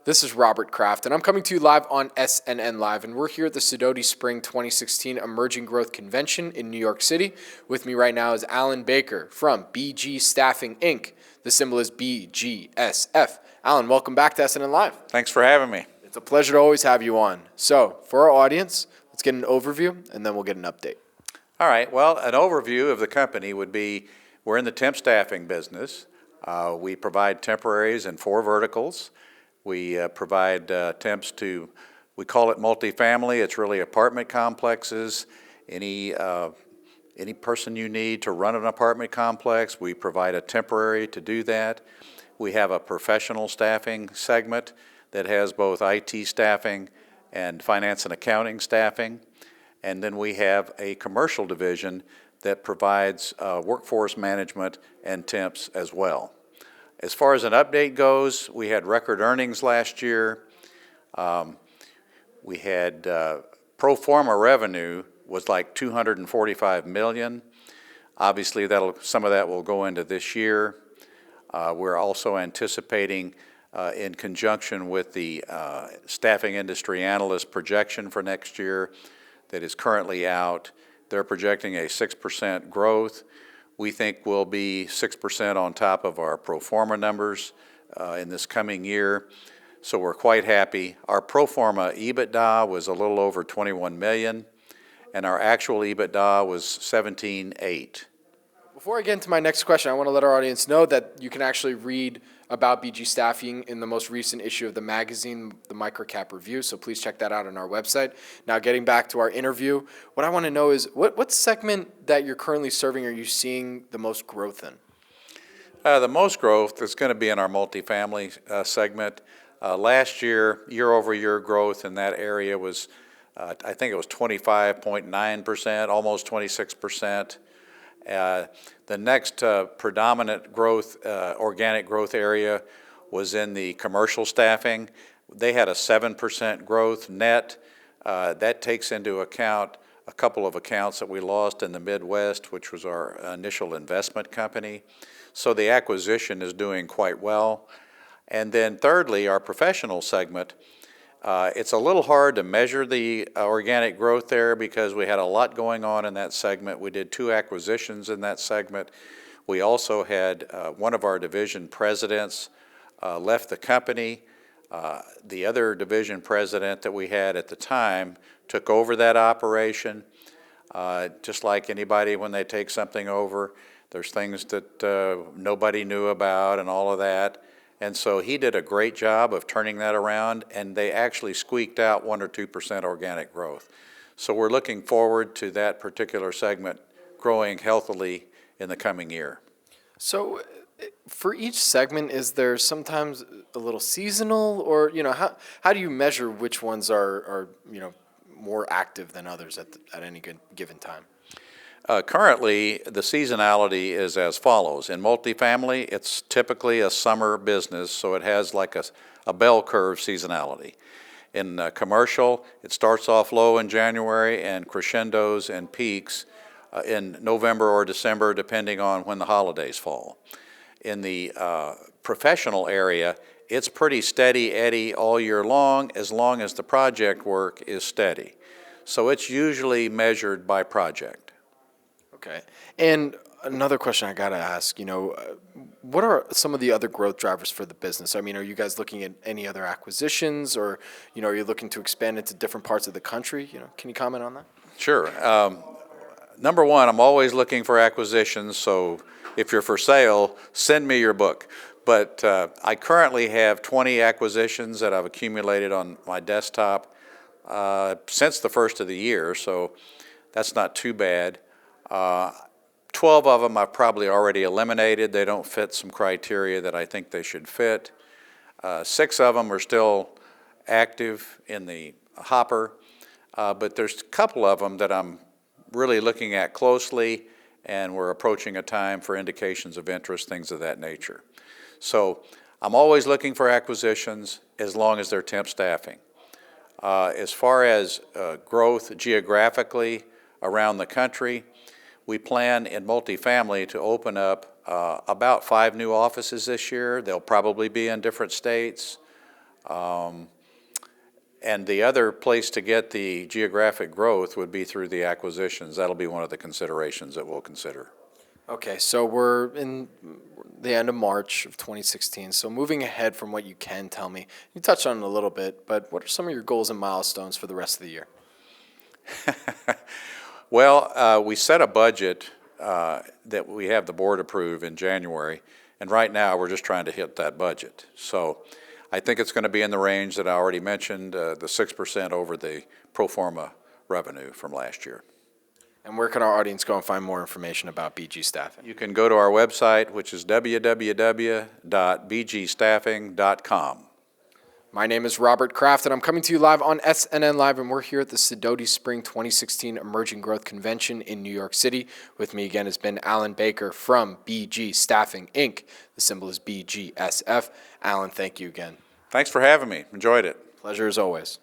This is Robert Kraft, and I'm coming to you live on SNNLive, and we're here at the Sidoti Spring 2016 Emerging Growth Convention in New York City. With me right now is Alan Baker from BG Staffing, Inc. The symbol is BGSF. Alan, welcome back to SNNLive. Thanks for having me. It's a pleasure to always have you on. So, for our audience, let's get an overview, and then we'll get an update. All right, well, an overview of the company would be we're in the temp staffing business. We provide temporaries in 4 verticals. We provide temps to, we call it multifamily. It's really apartment complexes. Any person you need to run an apartment complex, we provide a temporary to do that. We have a professional staffing segment that has both IT staffing and finance and accounting staffing. And then we have a commercial division that provides workforce management and temps as well. As far as an update goes, we had record earnings last year. We had pro forma revenue was like $245 million. Obviously, some of that will go into this year. We're also anticipating, in conjunction with the staffing industry analyst projection for next year that is currently out, they're projecting a 6% growth. We think we'll be 6% on top of our pro forma numbers in this coming year, so we're quite happy. Our pro forma EBITDA was a little over $21 million, and our actual EBITDA was $17.8. Before I get into my next question, I want to let our audience know that you can actually read about BG Staffing in the most recent issue of the magazine, the MicroCap Review, so please check that out on our website. Now, getting back to our interview, what I want to know is what segment that you're currently serving are you seeing the most growth in? The most growth is going to be in our multifamily segment. Last year, year-over-year growth in that area was, I think it was 25.9%, almost 26%. The next predominant growth, organic growth area was in the commercial staffing. They had a 7% growth net. That takes into account a couple of accounts that we lost in the Midwest, which was our initial investment company. So the acquisition is doing quite well. And then thirdly, our professional segment. It's a little hard to measure the organic growth there because we had a lot going on in that segment. We did 2 acquisitions in that segment. We also had one of our division presidents left the company. The other division president that we had at the time took over that operation. Just like anybody when they take something over, there's things that nobody knew about and all of that. And so he did a great job of turning that around, and they actually squeaked out 1 or 2% organic growth. So we're looking forward to that particular segment growing healthily in the coming year. So for each segment, is there sometimes a little seasonal, or how do you measure which ones are more active than others at any given time? Currently, the seasonality is as follows. In multifamily, it's typically a summer business, so it has like a bell curve seasonality. In commercial, it starts off low in January and crescendos and peaks in November or December, depending on when the holidays fall. In the professional area, it's pretty steady eddy all year long as the project work is steady. So it's usually measured by project. Okay. And another question I got to ask, what are some of the other growth drivers for the business? I mean, are you guys looking at any other acquisitions, or, are you looking to expand into different parts of the country? Can you comment on that? Sure. Number one, I'm always looking for acquisitions, so if you're for sale, send me your book. But I currently have 20 acquisitions that I've accumulated on my desktop since the first of the year, so that's not too bad. 12 of them I've probably already eliminated. They don't fit some criteria that I think they should fit. 6 of them are still active in the hopper, but there's a couple of them that I'm really looking at closely, and we're approaching a time for indications of interest, things of that nature. So I'm always looking for acquisitions as long as they're temp staffing. As far as growth geographically around the country, we plan in multifamily to open up about 5 new offices this year. They'll probably be in different states. And the other place to get the geographic growth would be through the acquisitions. That'll be one of the considerations that we'll consider. Okay, so we're in the end of March of 2016. So moving ahead from what you can tell me, you touched on it a little bit, but what are some of your goals and milestones for the rest of the year? Well, we set a budget that we have the board approve in January, and right now we're just trying to hit that budget. So I think it's going to be in the range that I already mentioned, the 6% over the pro forma revenue from last year. And where can our audience go and find more information about BG Staffing? You can go to our website, which is www.bgstaffing.com. My name is Robert Kraft, and I'm coming to you live on SNNLive, and we're here at the Sidoti Spring 2016 Emerging Growth Convention in New York City. With me again has been Alan Baker from BG Staffing, Inc. The symbol is BGSF. Alan, thank you again. Thanks for having me. Enjoyed it. Pleasure as always.